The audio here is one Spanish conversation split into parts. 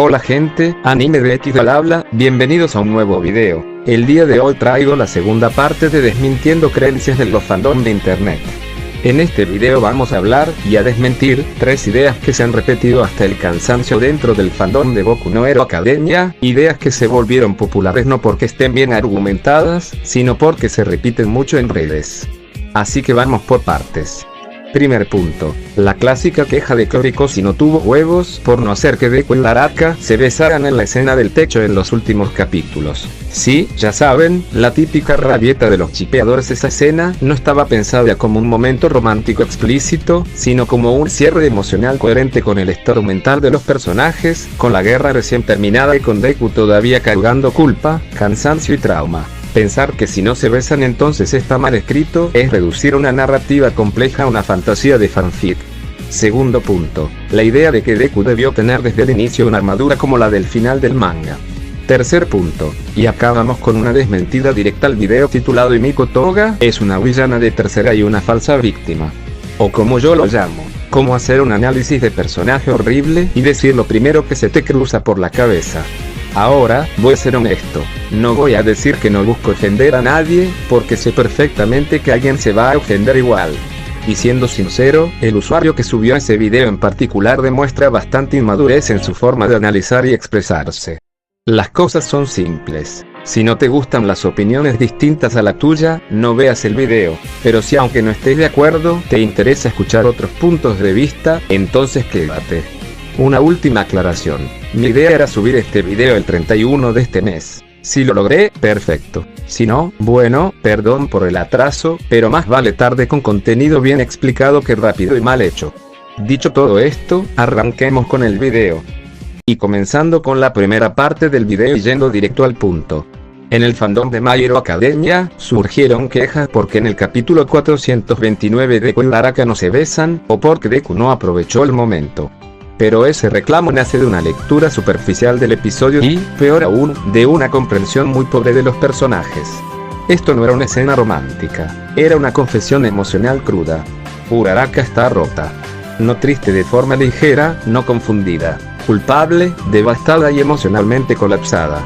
Hola gente, Anime de X al habla, bienvenidos a un nuevo video. El día de hoy traigo la segunda parte de desmintiendo creencias de los fandom de internet. En este video vamos a hablar y a desmentir 3 ideas que se han repetido hasta el cansancio dentro del fandom de Boku no Hero Academia, ideas que se volvieron populares no porque estén bien argumentadas, sino porque se repiten mucho en redes. Así que vamos por partes. Primer punto, la clásica queja de que Horikoshi no tuvo huevos por no hacer que Deku y Araka se besaran en la escena del techo en los últimos capítulos. Sí, ya saben, la típica rabieta de los chipeadores. Esa escena no estaba pensada como un momento romántico explícito, sino como un cierre emocional coherente con el estado mental de los personajes, con la guerra recién terminada y con Deku todavía cargando culpa, cansancio y trauma. Pensar que si no se besan entonces está mal escrito es reducir una narrativa compleja a una fantasía de fanfic. Segundo punto, la idea de que Deku debió tener desde el inicio una armadura como la del final del manga. Tercer punto, y acabamos con una desmentida directa al video titulado Himiko Toga es una villana de tercera y una falsa víctima. O como yo lo llamo, cómo hacer un análisis de personaje horrible y decir lo primero que se te cruza por la cabeza. Ahora, voy a ser honesto, no voy a decir que no busco ofender a nadie, porque sé perfectamente que alguien se va a ofender igual. Y siendo sincero, el usuario que subió ese video en particular demuestra bastante inmadurez en su forma de analizar y expresarse. Las cosas son simples. Si no te gustan las opiniones distintas a la tuya, no veas el video, pero si aunque no estés de acuerdo, te interesa escuchar otros puntos de vista, entonces quédate. Una última aclaración. Mi idea era subir este video el 31 de este mes. Si lo logré, perfecto. Si no, bueno, perdón por el atraso, pero más vale tarde con contenido bien explicado que rápido y mal hecho. Dicho todo esto, arranquemos con el video. Y comenzando con la primera parte del video y yendo directo al punto. En el fandom de My Hero Academia, surgieron quejas porque en el capítulo 429 Deku y Araka no se besan, o porque Deku no aprovechó el momento. Pero ese reclamo nace de una lectura superficial del episodio y, peor aún, de una comprensión muy pobre de los personajes. Esto no era una escena romántica, era una confesión emocional cruda. Uraraka está rota. No triste de forma ligera, no confundida. Culpable, devastada y emocionalmente colapsada.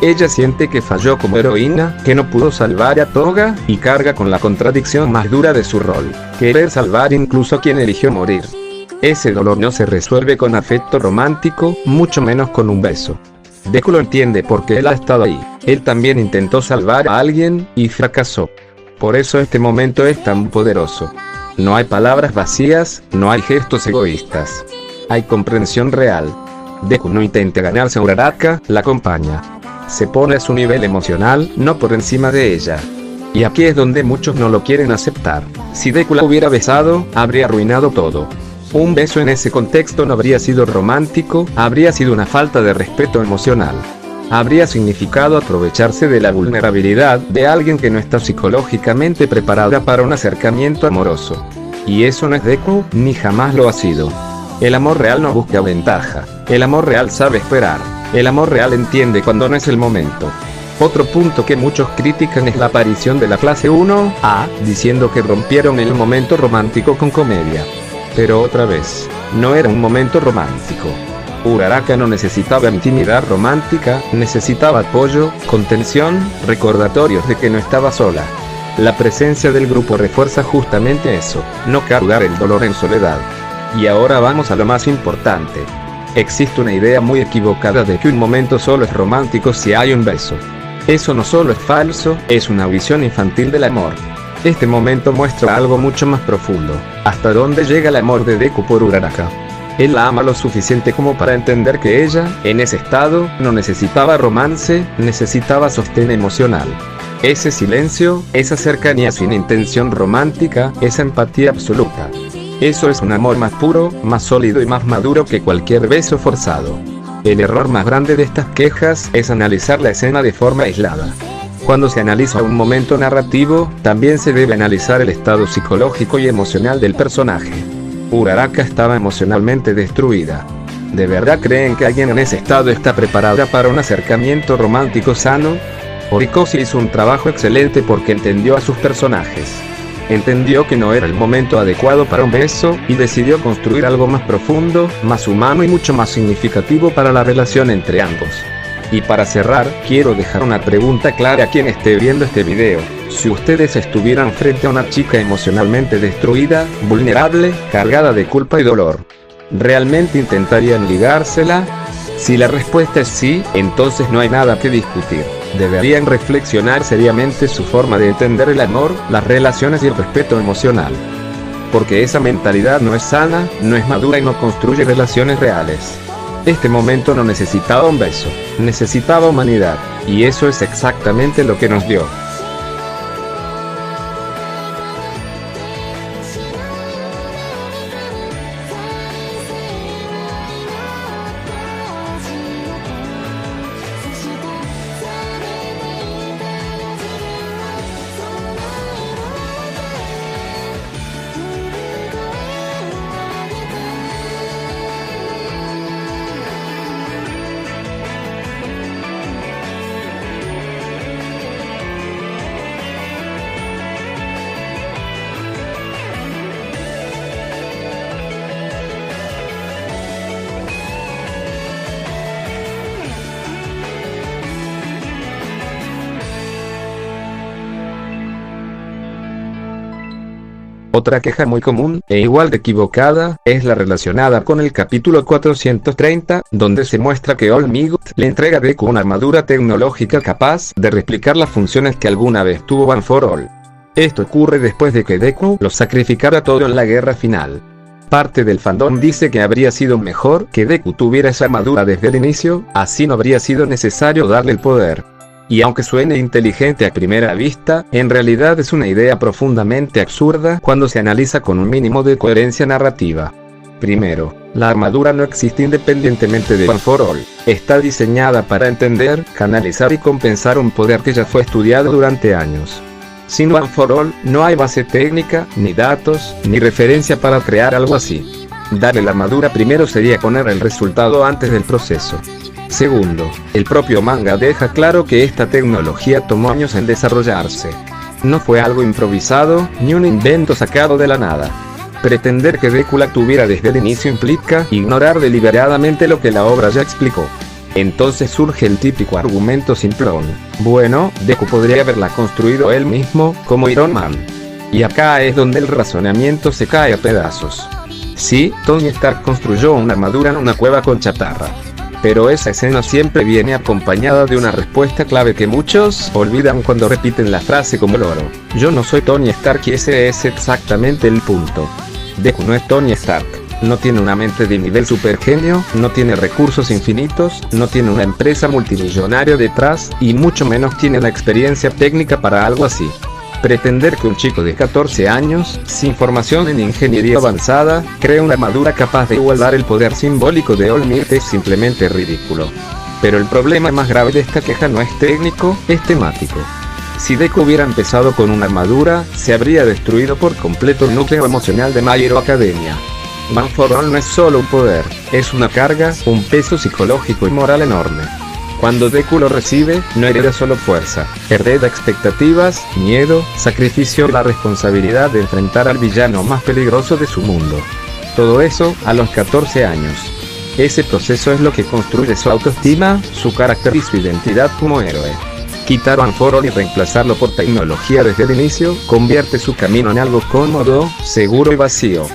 Ella siente que falló como heroína, que no pudo salvar a Toga, y carga con la contradicción más dura de su rol, querer salvar incluso a quien eligió morir. Ese dolor no se resuelve con afecto romántico, mucho menos con un beso. Deku lo entiende porque él ha estado ahí. Él también intentó salvar a alguien, y fracasó. Por eso este momento es tan poderoso. No hay palabras vacías, no hay gestos egoístas. Hay comprensión real. Deku no intenta ganarse a Uraraka, la acompaña. Se pone a su nivel emocional, no por encima de ella. Y aquí es donde muchos no lo quieren aceptar. Si Deku la hubiera besado, habría arruinado todo. Un beso en ese contexto no habría sido romántico, habría sido una falta de respeto emocional. Habría significado aprovecharse de la vulnerabilidad de alguien que no está psicológicamente preparada para un acercamiento amoroso. Y eso no es Deku, ni jamás lo ha sido. El amor real no busca ventaja, el amor real sabe esperar, el amor real entiende cuando no es el momento. Otro punto que muchos critican es la aparición de la clase 1A, diciendo que rompieron el momento romántico con comedia. Pero otra vez, no era un momento romántico. Uraraka no necesitaba intimidad romántica, necesitaba apoyo, contención, recordatorios de que no estaba sola. La presencia del grupo refuerza justamente eso, no cargar el dolor en soledad. Y ahora vamos a lo más importante. Existe una idea muy equivocada de que un momento solo es romántico si hay un beso. Eso no solo es falso, es una visión infantil del amor. Este momento muestra algo mucho más profundo, hasta dónde llega el amor de Deku por Uraraka. Él la ama lo suficiente como para entender que ella, en ese estado, no necesitaba romance, necesitaba sostén emocional. Ese silencio, esa cercanía sin intención romántica, esa empatía absoluta. Eso es un amor más puro, más sólido y más maduro que cualquier beso forzado. El error más grande de estas quejas es analizar la escena de forma aislada. Cuando se analiza un momento narrativo, también se debe analizar el estado psicológico y emocional del personaje. Uraraka estaba emocionalmente destruida. ¿De verdad creen que alguien en ese estado está preparada para un acercamiento romántico sano? Horikoshi hizo un trabajo excelente porque entendió a sus personajes. Entendió que no era el momento adecuado para un beso, y decidió construir algo más profundo, más humano y mucho más significativo para la relación entre ambos. Y para cerrar, quiero dejar una pregunta clara a quien esté viendo este video. Si ustedes estuvieran frente a una chica emocionalmente destruida, vulnerable, cargada de culpa y dolor, ¿realmente intentarían ligársela? Si la respuesta es sí, entonces no hay nada que discutir. Deberían reflexionar seriamente su forma de entender el amor, las relaciones y el respeto emocional. Porque esa mentalidad no es sana, no es madura y no construye relaciones reales. Este momento no necesitaba un beso, necesitaba humanidad, y eso es exactamente lo que nos dio. Otra queja muy común, e igual de equivocada, es la relacionada con el capítulo 430, donde se muestra que All Might le entrega a Deku una armadura tecnológica capaz de replicar las funciones que alguna vez tuvo One for All. Esto ocurre después de que Deku lo sacrificara todo en la guerra final. Parte del fandom dice que habría sido mejor que Deku tuviera esa armadura desde el inicio, así no habría sido necesario darle el poder. Y aunque suene inteligente a primera vista, en realidad es una idea profundamente absurda cuando se analiza con un mínimo de coherencia narrativa. Primero, la armadura no existe independientemente de One for All. Está diseñada para entender, canalizar y compensar un poder que ya fue estudiado durante años. Sin One for All, no hay base técnica, ni datos, ni referencia para crear algo así. Darle la armadura primero sería poner el resultado antes del proceso. Segundo, el propio manga deja claro que esta tecnología tomó años en desarrollarse. No fue algo improvisado, ni un invento sacado de la nada. Pretender que Deku la tuviera desde el inicio implica ignorar deliberadamente lo que la obra ya explicó. Entonces surge el típico argumento simplón: bueno, Deku podría haberla construido él mismo, como Iron Man. Y acá es donde el razonamiento se cae a pedazos. Sí, Tony Stark construyó una armadura en una cueva con chatarra. Pero esa escena siempre viene acompañada de una respuesta clave que muchos olvidan cuando repiten la frase como loro: yo no soy Tony Stark, y ese es exactamente el punto. Deku no es Tony Stark, no tiene una mente de nivel supergenio, no tiene recursos infinitos, no tiene una empresa multimillonaria detrás, y mucho menos tiene la experiencia técnica para algo así. Pretender que un chico de 14 años, sin formación en ingeniería avanzada, cree una armadura capaz de igualar el poder simbólico de All Might es simplemente ridículo. Pero el problema más grave de esta queja no es técnico, es temático. Si Deku hubiera empezado con una armadura, se habría destruido por completo el núcleo emocional de My Hero Academia. One for All no es solo un poder, es una carga, un peso psicológico y moral enorme. Cuando Deku lo recibe, no hereda solo fuerza, hereda expectativas, miedo, sacrificio y la responsabilidad de enfrentar al villano más peligroso de su mundo. Todo eso, a los 14 años. Ese proceso es lo que construye su autoestima, su carácter y su identidad como héroe. Quitar One for All y reemplazarlo por tecnología desde el inicio, convierte su camino en algo cómodo, seguro y vacío.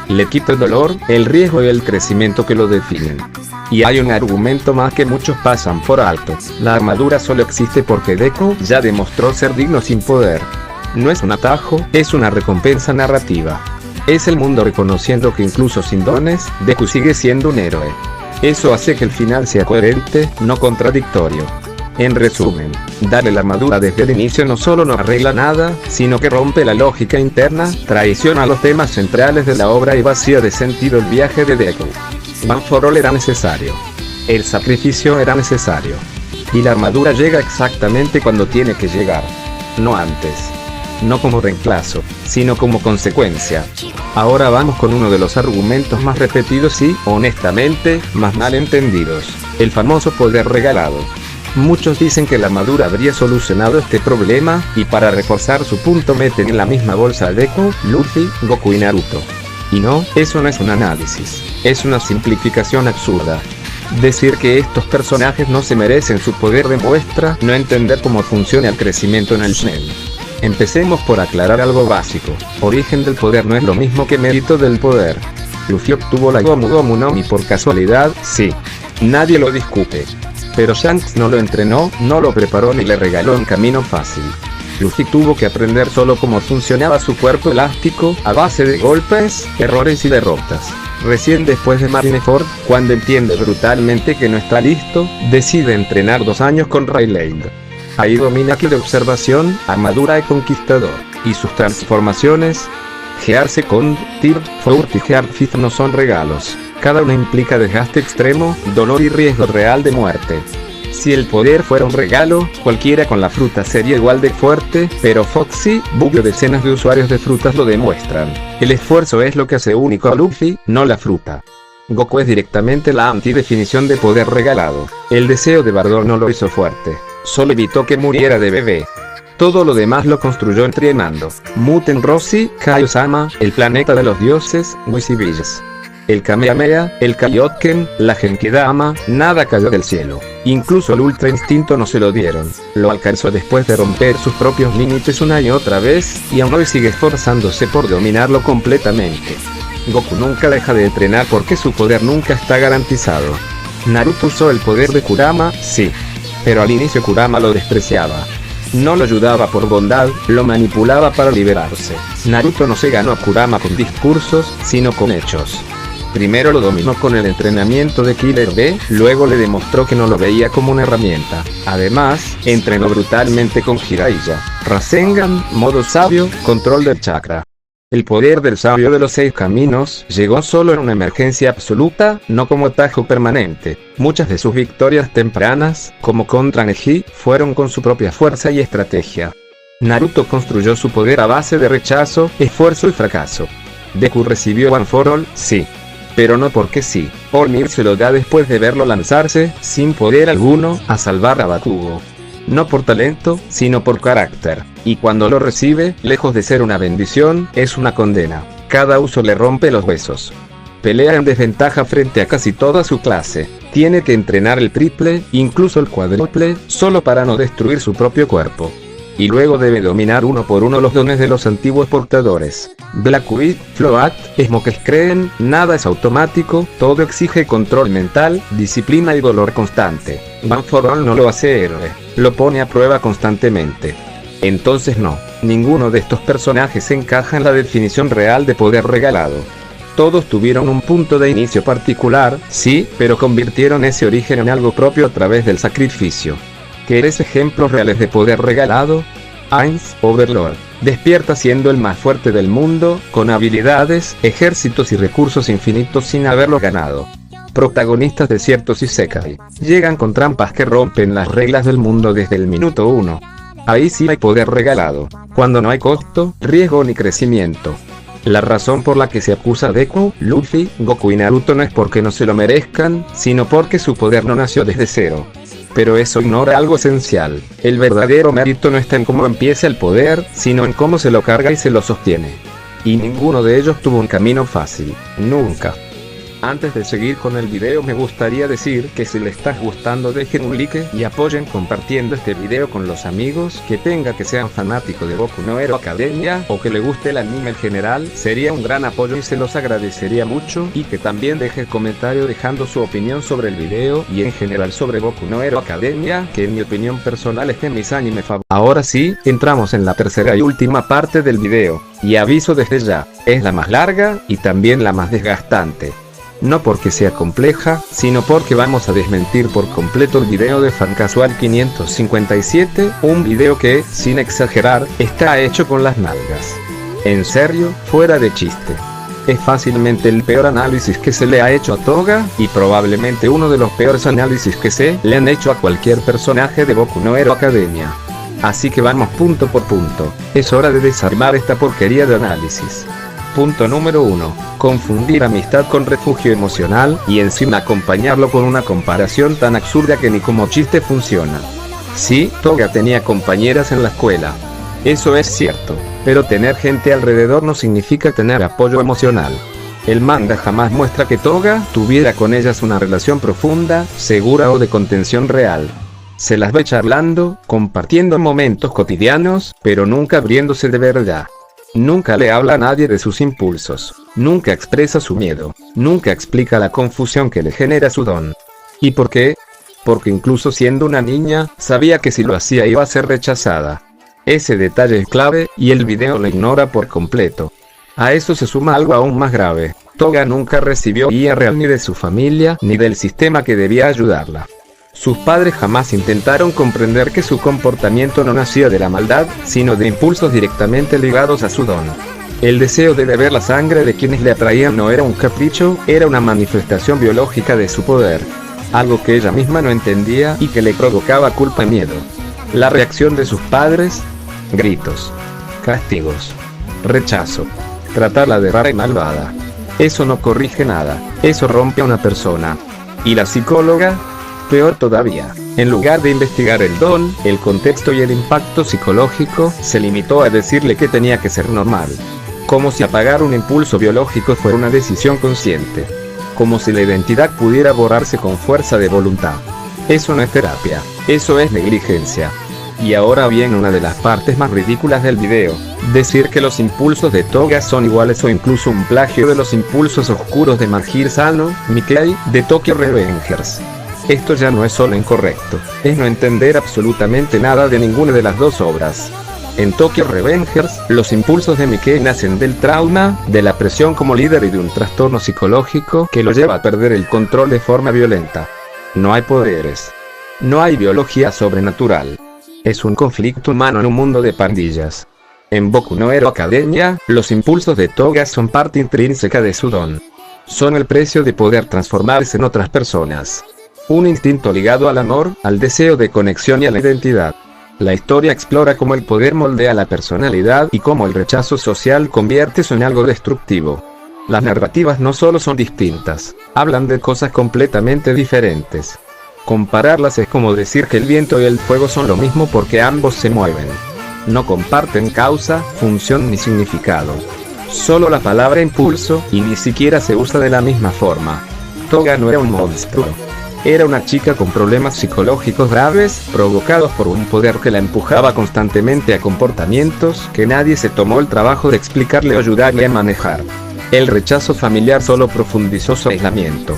Le quita el dolor, el riesgo y el crecimiento que lo definen. Y hay un argumento más que muchos pasan por alto: la armadura solo existe porque Deku ya demostró ser digno sin poder. No es un atajo, es una recompensa narrativa. Es el mundo reconociendo que incluso sin dones, Deku sigue siendo un héroe. Eso hace que el final sea coherente, no contradictorio. En resumen, darle la armadura desde el inicio no solo no arregla nada, sino que rompe la lógica interna, traiciona los temas centrales de la obra y vacía de sentido el viaje de Deku. One for All era necesario. El sacrificio era necesario. Y la armadura llega exactamente cuando tiene que llegar. No antes. No como reemplazo, sino como consecuencia. Ahora vamos con uno de los argumentos más repetidos y, honestamente, más mal entendidos: el famoso poder regalado. Muchos dicen que la Madura habría solucionado este problema, y para reforzar su punto meten en la misma bolsa a Deku, Luffy, Goku y Naruto. Y no, eso no es un análisis, es una simplificación absurda. Decir que estos personajes no se merecen su poder demuestra no entender cómo funciona el crecimiento en el shonen. Empecemos por aclarar algo básico: origen del poder no es lo mismo que mérito del poder. Luffy obtuvo la Gomu Gomu no Mi por casualidad, sí. Nadie lo discute. Pero Shanks no lo entrenó, no lo preparó ni le regaló un camino fácil. Luffy tuvo que aprender solo cómo funcionaba su cuerpo elástico, a base de golpes, errores y derrotas. Recién después de Marineford, cuando entiende brutalmente que no está listo, decide entrenar 2 años con Rayleigh. Ahí domina Ki de observación, armadura y conquistador, y sus transformaciones. Gear Second, Tear, Fourth y Gear Fifth no son regalos, cada una implica desgaste extremo, dolor y riesgo real de muerte. Si el poder fuera un regalo, cualquiera con la fruta sería igual de fuerte, pero Foxy, Buggy o decenas de usuarios de frutas lo demuestran. El esfuerzo es lo que hace único a Luffy, no la fruta. Goku es directamente la antidefinición de poder regalado. El deseo de Bardock no lo hizo fuerte, solo evitó que muriera de bebé. Todo lo demás lo construyó entrenando. Muten Rossi, Kaiosama, el planeta de los dioses, Whisibills. El Kamehameha, el Kaioken, la Genkidama, nada cayó del cielo. Incluso el Ultra Instinto no se lo dieron. Lo alcanzó después de romper sus propios límites una y otra vez, y aún hoy sigue esforzándose por dominarlo completamente. Goku nunca deja de entrenar porque su poder nunca está garantizado. Naruto usó el poder de Kurama, sí. Pero al inicio Kurama lo despreciaba. No lo ayudaba por bondad, lo manipulaba para liberarse. Naruto no se ganó a Kurama con discursos, sino con hechos. Primero lo dominó con el entrenamiento de Killer B, luego le demostró que no lo veía como una herramienta. Además, entrenó brutalmente con Jiraiya, Rasengan, modo sabio, control del chakra. El poder del sabio de los 6 caminos llegó solo en una emergencia absoluta, no como atajo permanente. Muchas de sus victorias tempranas, como contra Neji, fueron con su propia fuerza y estrategia. Naruto construyó su poder a base de rechazo, esfuerzo y fracaso. Deku recibió One for All, sí. Pero no porque sí. Olmir se lo da después de verlo lanzarse, sin poder alguno, a salvar a Bakugo. No por talento, sino por carácter. Y cuando lo recibe, lejos de ser una bendición, es una condena. Cada uso le rompe los huesos. Pelea en desventaja frente a casi toda su clase. Tiene que entrenar el triple, incluso el cuádruple, solo para no destruir su propio cuerpo. Y luego debe dominar uno por uno los dones de los antiguos portadores. Blackbeard, Float, Smokes creen, nada es automático, todo exige control mental, disciplina y dolor constante. One for All no lo hace héroe, lo pone a prueba constantemente. Entonces no, ninguno de estos personajes encaja en la definición real de poder regalado. Todos tuvieron un punto de inicio particular, sí, pero convirtieron ese origen en algo propio a través del sacrificio. ¿Quieres ejemplos reales de poder regalado? Ainz, Overlord, despierta siendo el más fuerte del mundo, con habilidades, ejércitos y recursos infinitos sin haberlo ganado. Protagonistas de ciertos isekai, llegan con trampas que rompen las reglas del mundo desde el minuto 1. Ahí sí hay poder regalado, cuando no hay costo, riesgo ni crecimiento. La razón por la que se acusa a Deku, Luffy, Goku y Naruto no es porque no se lo merezcan, sino porque su poder no nació desde cero. Pero eso ignora algo esencial: el verdadero mérito no está en cómo empieza el poder, sino en cómo se lo carga y se lo sostiene. Y ninguno de ellos tuvo un camino fácil, nunca. Antes de seguir con el video me gustaría decir que si les está gustando dejen un like y apoyen compartiendo este video con los amigos que tenga que sean fanáticos de Boku no Hero Academia o que le guste el anime en general, sería un gran apoyo y se los agradecería mucho, y que también deje comentario dejando su opinión sobre el video y en general sobre Boku no Hero Academia, que en mi opinión personal es de mis animes favoritos. Ahora sí, entramos en la tercera y última parte del video, y aviso desde ya, es la más larga y también la más desgastante. No porque sea compleja, sino porque vamos a desmentir por completo el video de Fancasual 557, un video que, sin exagerar, está hecho con las nalgas. En serio, fuera de chiste. Es fácilmente el peor análisis que se le ha hecho a Toga, y probablemente uno de los peores análisis que se le han hecho a cualquier personaje de Boku no Hero Academia. Así que vamos punto por punto, es hora de desarmar esta porquería de análisis. Punto número 1. Confundir amistad con refugio emocional, y encima acompañarlo con una comparación tan absurda que ni como chiste funciona. Sí, Toga tenía compañeras en la escuela. Eso es cierto, pero tener gente alrededor no significa tener apoyo emocional. El manga jamás muestra que Toga tuviera con ellas una relación profunda, segura o de contención real. Se las ve charlando, compartiendo momentos cotidianos, pero nunca abriéndose de verdad. Nunca le habla a nadie de sus impulsos, nunca expresa su miedo, nunca explica la confusión que le genera su don. ¿Y por qué? Porque incluso siendo una niña, sabía que si lo hacía iba a ser rechazada. Ese detalle es clave, y el video lo ignora por completo. A eso se suma algo aún más grave. Toga nunca recibió guía real ni de su familia, ni del sistema que debía ayudarla. Sus padres jamás intentaron comprender que su comportamiento no nacía de la maldad, sino de impulsos directamente ligados a su don. El deseo de beber la sangre de quienes le atraían no era un capricho, era una manifestación biológica de su poder. Algo que ella misma no entendía y que le provocaba culpa y miedo. La reacción de sus padres: gritos, castigos, rechazo, tratarla de rara y malvada. Eso no corrige nada, eso rompe a una persona. ¿Y la psicóloga? Peor todavía, en lugar de investigar el don, el contexto y el impacto psicológico, se limitó a decirle que tenía que ser normal. Como si apagar un impulso biológico fuera una decisión consciente. Como si la identidad pudiera borrarse con fuerza de voluntad. Eso no es terapia, eso es negligencia. Y ahora viene una de las partes más ridículas del video: decir que los impulsos de Toga son iguales o incluso un plagio de los impulsos oscuros de Mahjiri Sano, Mickey, de Tokyo Revengers. Esto ya no es solo incorrecto, es no entender absolutamente nada de ninguna de las dos obras. En Tokyo Revengers, los impulsos de Mickey nacen del trauma, de la presión como líder y de un trastorno psicológico que lo lleva a perder el control de forma violenta. No hay poderes. No hay biología sobrenatural. Es un conflicto humano en un mundo de pandillas. En Boku no Hero Academia, los impulsos de Toga son parte intrínseca de su don. Son el precio de poder transformarse en otras personas. Un instinto ligado al amor, al deseo de conexión y a la identidad. La historia explora cómo el poder moldea la personalidad y cómo el rechazo social convierte eso en algo destructivo. Las narrativas no solo son distintas, hablan de cosas completamente diferentes. Compararlas es como decir que el viento y el fuego son lo mismo porque ambos se mueven. No comparten causa, función ni significado. Solo la palabra impulso, y ni siquiera se usa de la misma forma. Toga no era un monstruo. Era una chica con problemas psicológicos graves, provocados por un poder que la empujaba constantemente a comportamientos que nadie se tomó el trabajo de explicarle o ayudarle a manejar. El rechazo familiar solo profundizó su aislamiento.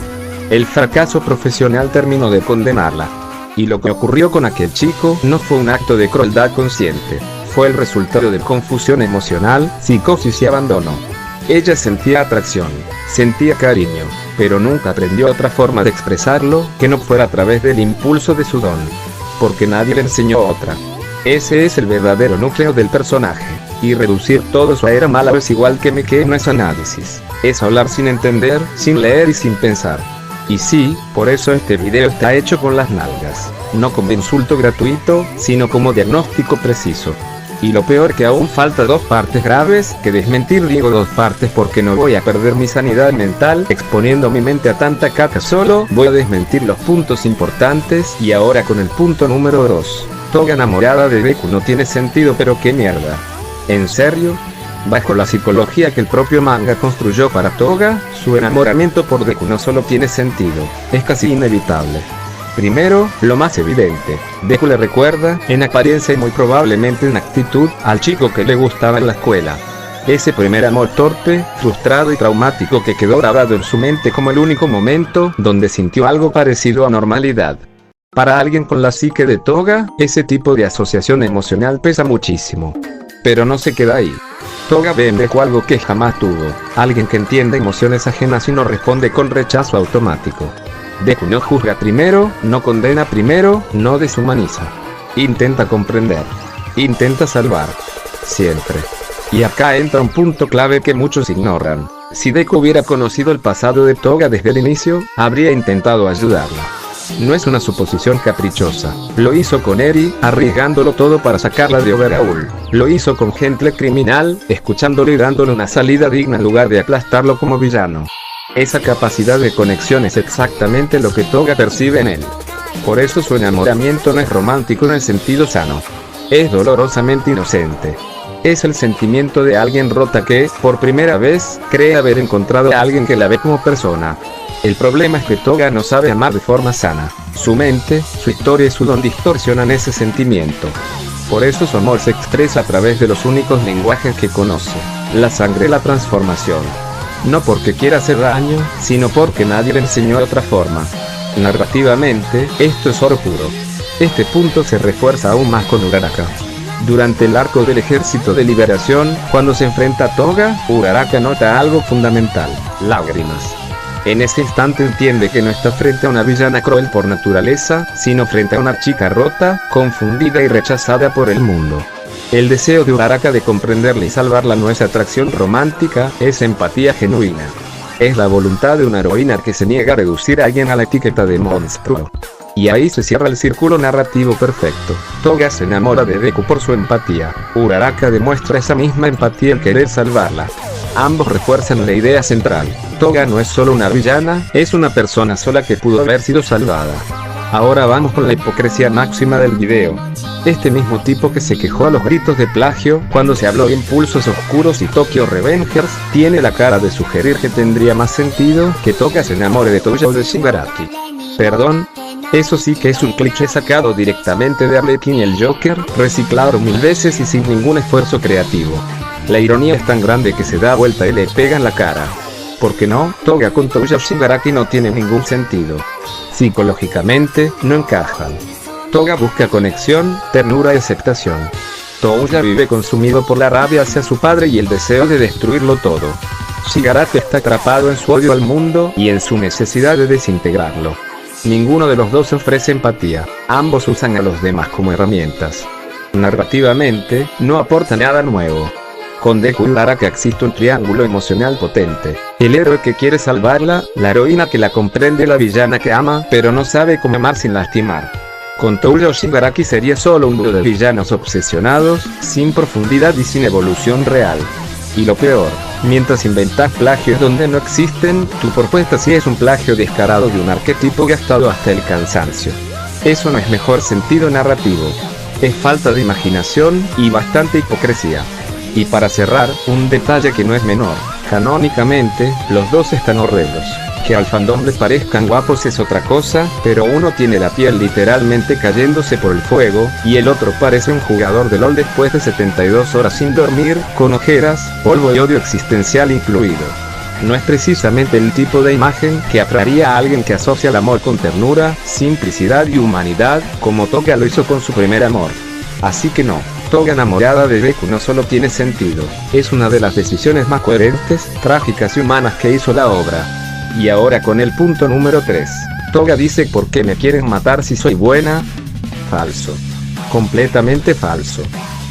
El fracaso profesional terminó de condenarla. Y lo que ocurrió con aquel chico no fue un acto de crueldad consciente, fue el resultado de confusión emocional, psicosis y abandono. Ella sentía atracción, sentía cariño, pero nunca aprendió otra forma de expresarlo que no fuera a través del impulso de su don. Porque nadie le enseñó otra. Ese es el verdadero núcleo del personaje. Y reducir todo eso a era mala es igual que Mickey no es análisis. Es hablar sin entender, sin leer y sin pensar. Y sí, por eso este video está hecho con las nalgas. No como insulto gratuito, sino como diagnóstico preciso. Y lo peor que aún falta dos partes graves que desmentir. Digo dos partes porque no voy a perder mi sanidad mental exponiendo mi mente a tanta caca. Solo voy a desmentir los puntos importantes. Y ahora con el punto número 2. Toga enamorada de Deku no tiene sentido, pero qué mierda. ¿En serio? Bajo la psicología que el propio manga construyó para Toga, su enamoramiento por Deku no solo tiene sentido, es casi inevitable. Primero, lo más evidente, Deku le recuerda, en apariencia y muy probablemente en actitud, al chico que le gustaba en la escuela. Ese primer amor torpe, frustrado y traumático que quedó grabado en su mente como el único momento donde sintió algo parecido a normalidad. Para alguien con la psique de Toga, ese tipo de asociación emocional pesa muchísimo. Pero no se queda ahí. Toga ve en Deku algo que jamás tuvo, alguien que entiende emociones ajenas y no responde con rechazo automático. Deku no juzga primero, no condena primero, no deshumaniza. Intenta comprender. Intenta salvar. Siempre. Y acá entra un punto clave que muchos ignoran. Si Deku hubiera conocido el pasado de Toga desde el inicio, habría intentado ayudarla. No es una suposición caprichosa. Lo hizo con Eri, arriesgándolo todo para sacarla de Overhaul. Lo hizo con Gentle Criminal, escuchándolo y dándole una salida digna en lugar de aplastarlo como villano. Esa capacidad de conexión es exactamente lo que Toga percibe en él. Por eso su enamoramiento no es romántico en el sentido sano. Es dolorosamente inocente. Es el sentimiento de alguien rota que, por primera vez, cree haber encontrado a alguien que la ve como persona. El problema es que Toga no sabe amar de forma sana. Su mente, su historia y su don distorsionan ese sentimiento. Por eso su amor se expresa a través de los únicos lenguajes que conoce: la sangre y la transformación. No porque quiera hacer daño, sino porque nadie le enseñó de otra forma. Narrativamente, esto es oro puro. Este punto se refuerza aún más con Uraraka. Durante el arco del Ejército de Liberación, cuando se enfrenta a Toga, Uraraka nota algo fundamental: lágrimas. En ese instante entiende que no está frente a una villana cruel por naturaleza, sino frente a una chica rota, confundida y rechazada por el mundo. El deseo de Uraraka de comprenderla y salvarla no es atracción romántica, es empatía genuina. Es la voluntad de una heroína que se niega a reducir a alguien a la etiqueta de monstruo. Y ahí se cierra el círculo narrativo perfecto. Toga se enamora de Deku por su empatía. Uraraka demuestra esa misma empatía al querer salvarla. Ambos refuerzan la idea central: Toga no es solo una villana, es una persona sola que pudo haber sido salvada. Ahora vamos con la hipocresía máxima del video. Este mismo tipo que se quejó a los gritos de plagio cuando se habló de Impulsos Oscuros y Tokyo Revengers, tiene la cara de sugerir que tendría más sentido que Toga se enamore de Touhou de Shigaraki. Perdón, eso sí que es un cliché sacado directamente de Harley Quinn y el Joker, reciclado 1000 veces y sin ningún esfuerzo creativo. La ironía es tan grande que se da vuelta y le pega en la cara. ¿Por qué no? Toga con Touhou Shigaraki no tiene ningún sentido. Psicológicamente, no encajan. Toga busca conexión, ternura y aceptación. Touhou vive consumido por la rabia hacia su padre y el deseo de destruirlo todo. Shigaraki está atrapado en su odio al mundo y en su necesidad de desintegrarlo. Ninguno de los dos ofrece empatía, ambos usan a los demás como herramientas. Narrativamente, no aporta nada nuevo. Con Deku y Uraraka existe un triángulo emocional potente: el héroe que quiere salvarla, la heroína que la comprende, la villana que ama pero no sabe cómo amar sin lastimar. Con Touhou Shigaraki sería solo un dúo de villanos obsesionados, sin profundidad y sin evolución real. Y lo peor, mientras inventas plagios donde no existen, tu propuesta sí es un plagio descarado de un arquetipo gastado hasta el cansancio. Eso no es mejor sentido narrativo. Es falta de imaginación y bastante hipocresía. Y para cerrar, un detalle que no es menor: canónicamente, los dos están horrendos. Que al fandom les parezcan guapos es otra cosa, pero uno tiene la piel literalmente cayéndose por el fuego, y el otro parece un jugador de LOL después de 72 horas sin dormir, con ojeras, polvo y odio existencial incluido. No es precisamente el tipo de imagen que atraería a alguien que asocia el amor con ternura, simplicidad y humanidad, como Toga lo hizo con su primer amor. Así que no. Toga enamorada de Deku no solo tiene sentido, es una de las decisiones más coherentes, trágicas y humanas que hizo la obra. Y ahora con el punto número 3. Toga dice: ¿por qué me quieren matar si soy buena? Falso. Completamente falso.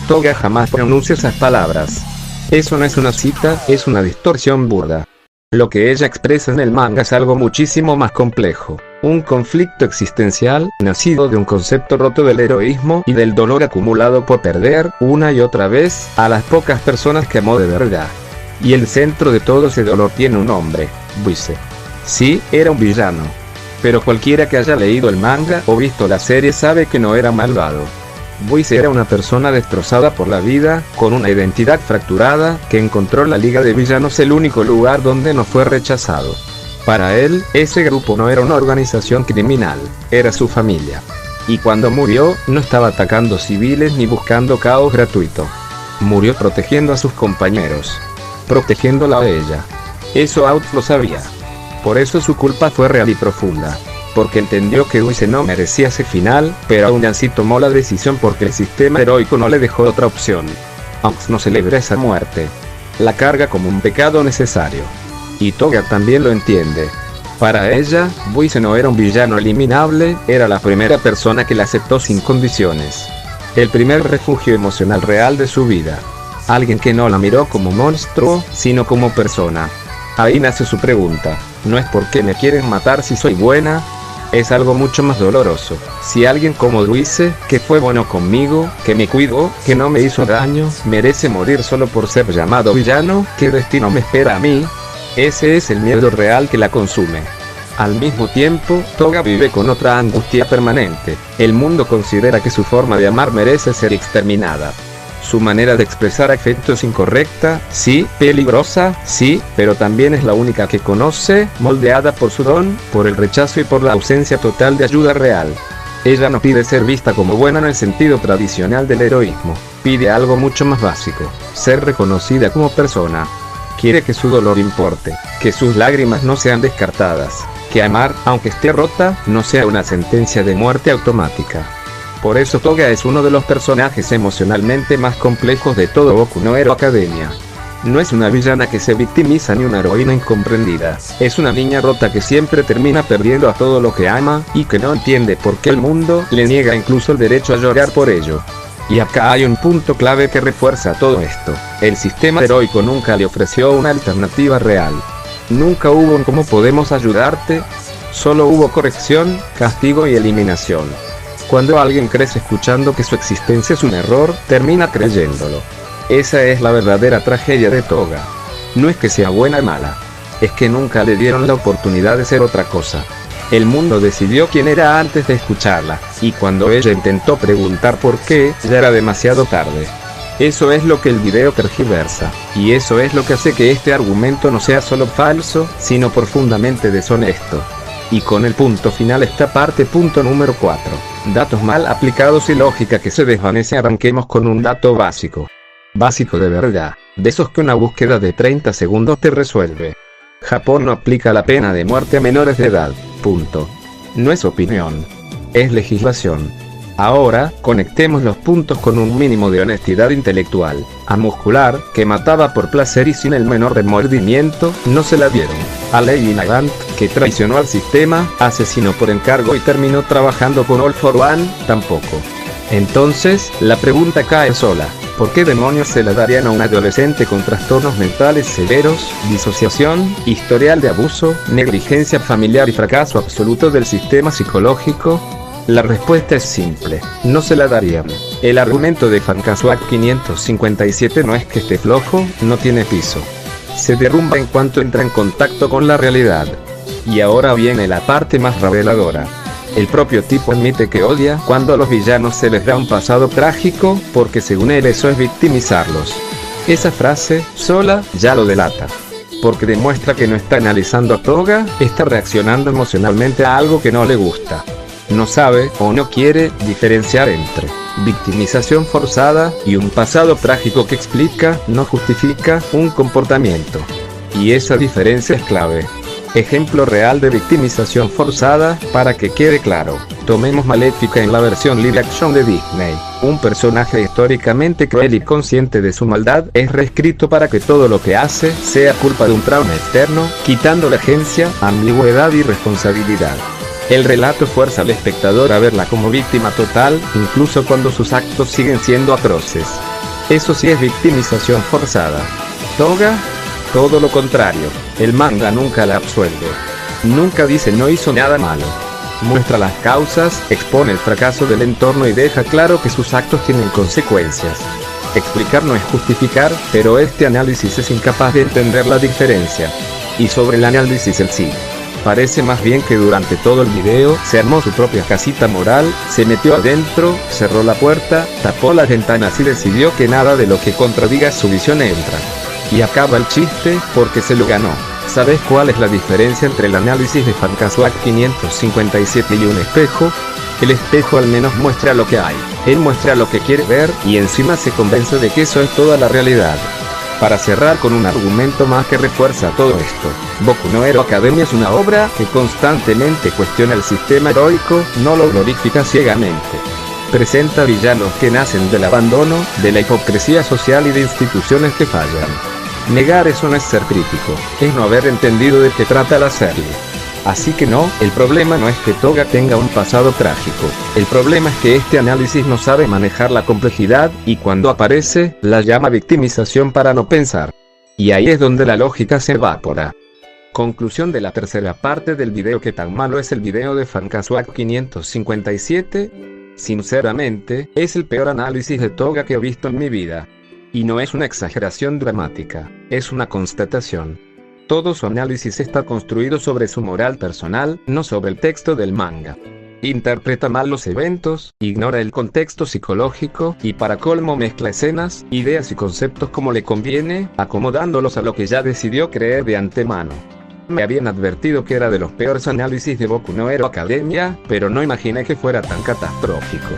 Toga jamás pronuncia esas palabras. Eso no es una cita, es una distorsión burda. Lo que ella expresa en el manga es algo muchísimo más complejo. Un conflicto existencial, nacido de un concepto roto del heroísmo y del dolor acumulado por perder, una y otra vez, a las pocas personas que amó de verdad. Y el centro de todo ese dolor tiene un nombre: Buise. Sí, era un villano. Pero cualquiera que haya leído el manga o visto la serie sabe que no era malvado. Buise era una persona destrozada por la vida, con una identidad fracturada, que encontró en la Liga de Villanos el único lugar donde no fue rechazado. Para él, ese grupo no era una organización criminal, era su familia. Y cuando murió, no estaba atacando civiles ni buscando caos gratuito. Murió protegiendo a sus compañeros. Protegiéndola a ella. Eso Out lo sabía. Por eso su culpa fue real y profunda. Porque entendió que Buise no merecía ese final, pero aún así tomó la decisión porque el sistema heroico no le dejó otra opción. Aunque no celebra esa muerte. La carga como un pecado necesario. Y Toga también lo entiende. Para ella, Buise no era un villano eliminable, era la primera persona que la aceptó sin condiciones. El primer refugio emocional real de su vida. Alguien que no la miró como monstruo, sino como persona. Ahí nace su pregunta: ¿no es por qué me quieren matar si soy buena? Es algo mucho más doloroso. Si alguien como Luise, que fue bueno conmigo, que me cuidó, que no me hizo daño, merece morir solo por ser llamado villano, ¿qué destino me espera a mí? Ese es el miedo real que la consume. Al mismo tiempo, Toga vive con otra angustia permanente. El mundo considera que su forma de amar merece ser exterminada. Su manera de expresar afecto es incorrecta, sí, peligrosa, sí, pero también es la única que conoce, moldeada por su don, por el rechazo y por la ausencia total de ayuda real. Ella no pide ser vista como buena en el sentido tradicional del heroísmo, pide algo mucho más básico, ser reconocida como persona. Quiere que su dolor importe, que sus lágrimas no sean descartadas, que amar, aunque esté rota, no sea una sentencia de muerte automática. Por eso Toga es uno de los personajes emocionalmente más complejos de todo Boku no Hero Academia. No es una villana que se victimiza ni una heroína incomprendida, es una niña rota que siempre termina perdiendo a todo lo que ama, y que no entiende por qué el mundo le niega incluso el derecho a llorar por ello. Y acá hay un punto clave que refuerza todo esto: el sistema heroico nunca le ofreció una alternativa real. Nunca hubo un "¿cómo podemos ayudarte?", solo hubo corrección, castigo y eliminación. Cuando alguien crece escuchando que su existencia es un error, termina creyéndolo. Esa es la verdadera tragedia de Toga. No es que sea buena o mala, es que nunca le dieron la oportunidad de ser otra cosa. El mundo decidió quién era antes de escucharla, y cuando ella intentó preguntar por qué, ya era demasiado tarde. Eso es lo que el video tergiversa, y eso es lo que hace que este argumento no sea solo falso, sino profundamente deshonesto. Y con el punto final esta parte. Punto número 4. Datos mal aplicados y lógica que se desvanece. Arranquemos con un dato básico. Básico de verdad, de esos que una búsqueda de 30 segundos te resuelve. Japón no aplica la pena de muerte a menores de edad. Punto. No es opinión, es legislación. Ahora, conectemos los puntos con un mínimo de honestidad intelectual. A Muscular, que mataba por placer y sin el menor remordimiento, no se la dieron. A Lady Nagant, que traicionó al sistema, asesinó por encargo y terminó trabajando con All for One, tampoco. Entonces, la pregunta cae sola: ¿por qué demonios se la darían a un adolescente con trastornos mentales severos, disociación, historial de abuso, negligencia familiar y fracaso absoluto del sistema psicológico? La respuesta es simple: no se la darían. El argumento de Fancasuak 557 no es que esté flojo, no tiene piso. Se derrumba en cuanto entra en contacto con la realidad. Y ahora viene la parte más reveladora. El propio tipo admite que odia cuando a los villanos se les da un pasado trágico, porque según él eso es victimizarlos. Esa frase, sola, ya lo delata. Porque demuestra que no está analizando a Toga, está reaccionando emocionalmente a algo que no le gusta. No sabe, o no quiere, diferenciar entre victimización forzada y un pasado trágico que explica, no justifica, un comportamiento. Y esa diferencia es clave. Ejemplo real de victimización forzada, para que quede claro. Tomemos Maléfica en la versión live action de Disney. Un personaje históricamente cruel y consciente de su maldad es reescrito para que todo lo que hace sea culpa de un trauma externo, quitando la agencia, ambigüedad y responsabilidad. El relato fuerza al espectador a verla como víctima total, incluso cuando sus actos siguen siendo atroces. Eso sí es victimización forzada. Toga, todo lo contrario. El manga nunca la absuelve. Nunca dice no hizo nada malo. Muestra las causas, expone el fracaso del entorno y deja claro que sus actos tienen consecuencias. Explicar no es justificar, pero este análisis es incapaz de entender la diferencia. Y sobre el análisis en sí, parece más bien que durante todo el video se armó su propia casita moral, se metió adentro, cerró la puerta, tapó las ventanas y decidió que nada de lo que contradiga su visión entra. Y acaba el chiste, porque se lo ganó. ¿Sabes cuál es la diferencia entre el análisis de Fancasuak 557 y un espejo? El espejo al menos muestra lo que hay, él muestra lo que quiere ver, y encima se convence de que eso es toda la realidad. Para cerrar con un argumento más que refuerza todo esto, Boku no Hero Academia es una obra que constantemente cuestiona el sistema heroico, no lo glorifica ciegamente. Presenta villanos que nacen del abandono, de la hipocresía social y de instituciones que fallan. Negar eso no es ser crítico, es no haber entendido de qué trata la serie. Así que no, el problema no es que Toga tenga un pasado trágico, el problema es que este análisis no sabe manejar la complejidad, y cuando aparece, la llama victimización para no pensar. Y ahí es donde la lógica se evapora. Conclusión de la tercera parte del video. ¿Qué tan malo es el video de Fancasual 557? Sinceramente, es el peor análisis de Toga que he visto en mi vida. Y no es una exageración dramática, es una constatación. Todo su análisis está construido sobre su moral personal, no sobre el texto del manga. Interpreta mal los eventos, ignora el contexto psicológico, y para colmo mezcla escenas, ideas y conceptos como le conviene, acomodándolos a lo que ya decidió creer de antemano. Me habían advertido que era de los peores análisis de Boku no Hero Academia, pero no imaginé que fuera tan catastrófico.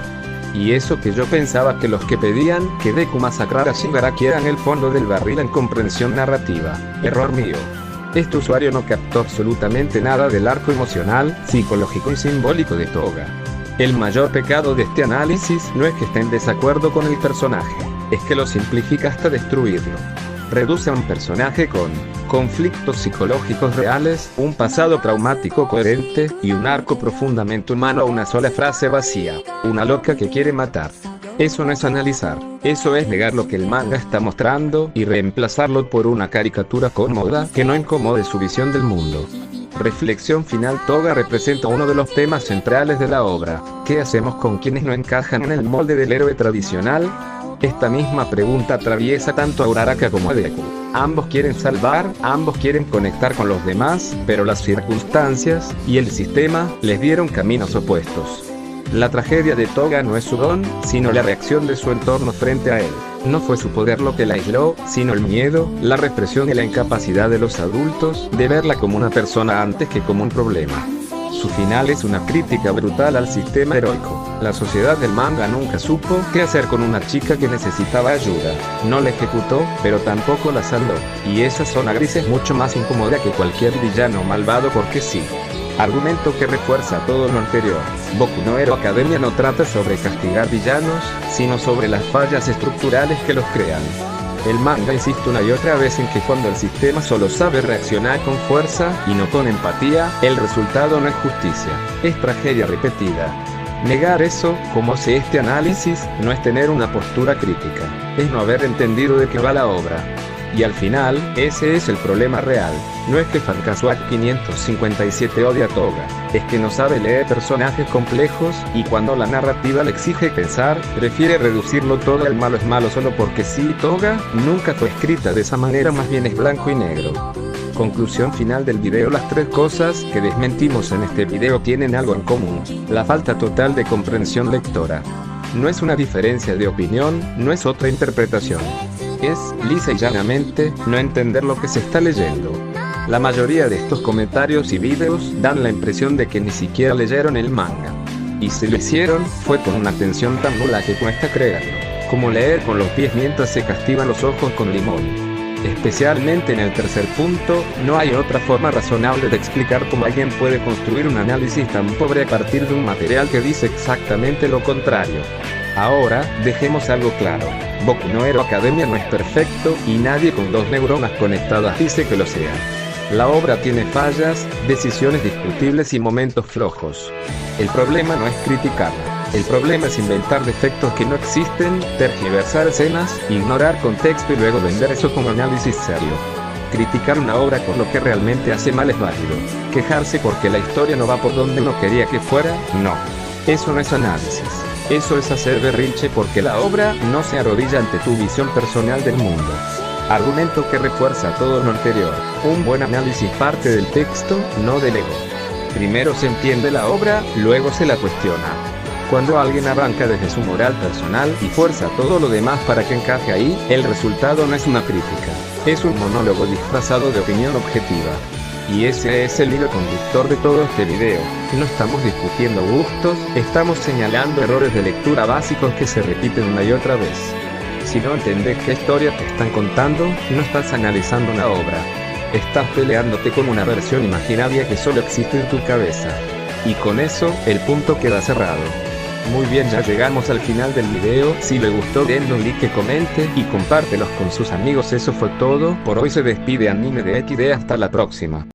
Y eso que yo pensaba que los que pedían que Deku masacrara a Shigaraki eran el fondo del barril en comprensión narrativa. Error mío. Este usuario no captó absolutamente nada del arco emocional, psicológico y simbólico de Toga. El mayor pecado de este análisis no es que esté en desacuerdo con el personaje, es que lo simplifica hasta destruirlo. Reduce a un personaje con conflictos psicológicos reales, un pasado traumático coherente, y un arco profundamente humano a una sola frase vacía: una loca que quiere matar. Eso no es analizar, eso es negar lo que el manga está mostrando y reemplazarlo por una caricatura cómoda que no incomode su visión del mundo. Reflexión final. Toga representa uno de los temas centrales de la obra. ¿Qué hacemos con quienes no encajan en el molde del héroe tradicional? Esta misma pregunta atraviesa tanto a Uraraka como a Deku. Ambos quieren salvar, ambos quieren conectar con los demás, pero las circunstancias y el sistema les dieron caminos opuestos. La tragedia de Toga no es su don, sino la reacción de su entorno frente a él. No fue su poder lo que la aisló, sino el miedo, la represión y la incapacidad de los adultos de verla como una persona antes que como un problema. Su final es una crítica brutal al sistema heroico. La sociedad del manga nunca supo qué hacer con una chica que necesitaba ayuda. No la ejecutó, pero tampoco la salvó. Y esa zona gris es mucho más incómoda que cualquier villano malvado porque sí. Argumento que refuerza todo lo anterior. Boku no Hero Academia no trata sobre castigar villanos, sino sobre las fallas estructurales que los crean. El manga insiste una y otra vez en que cuando el sistema solo sabe reaccionar con fuerza y no con empatía, el resultado no es justicia, es tragedia repetida. Negar eso, como hace este análisis, no es tener una postura crítica, es no haber entendido de qué va la obra. Y al final, ese es el problema real. No es que Fancasual 557 odie a Toga, es que no sabe leer personajes complejos, y cuando la narrativa le exige pensar, prefiere reducirlo todo al malo es malo solo porque sí. Toga nunca fue escrita de esa manera, más bien es blanco y negro. Conclusión final del video. Las tres cosas que desmentimos en este video tienen algo en común: la falta total de comprensión lectora. No es una diferencia de opinión, no es otra interpretación. Es, lisa y llanamente, no entender lo que se está leyendo. La mayoría de estos comentarios y videos dan la impresión de que ni siquiera leyeron el manga. Y si lo hicieron, fue con una atención tan nula que cuesta creerlo. Como leer con los pies mientras se castigan los ojos con limón. Especialmente en el tercer punto, no hay otra forma razonable de explicar cómo alguien puede construir un análisis tan pobre a partir de un material que dice exactamente lo contrario. Ahora, dejemos algo claro. Boku no Hero Academia no es perfecto, y nadie con dos neuronas conectadas dice que lo sea. La obra tiene fallas, decisiones discutibles y momentos flojos. El problema no es criticarla. El problema es inventar defectos que no existen, tergiversar escenas, ignorar contexto y luego vender eso como análisis serio. Criticar una obra por lo que realmente hace mal es válido. Quejarse porque la historia no va por donde uno quería que fuera, no. Eso no es análisis. Eso es hacer berrinche porque la obra no se arrodilla ante tu visión personal del mundo. Argumento que refuerza todo lo anterior. Un buen análisis parte del texto, no del ego. Primero se entiende la obra, luego se la cuestiona. Cuando alguien arranca desde su moral personal y fuerza todo lo demás para que encaje ahí, el resultado no es una crítica, es un monólogo disfrazado de opinión objetiva. Y ese es el hilo conductor de todo este video. No estamos discutiendo gustos, estamos señalando errores de lectura básicos que se repiten una y otra vez. Si no entendés qué historia te están contando, no estás analizando una obra. Estás peleándote con una versión imaginaria que solo existe en tu cabeza. Y con eso, el punto queda cerrado. Muy bien, ya llegamos al final del video. Si le gustó, denle un like, comente y compártelos con sus amigos. Eso fue todo. Por hoy se despide Anime de XD. Hasta la próxima.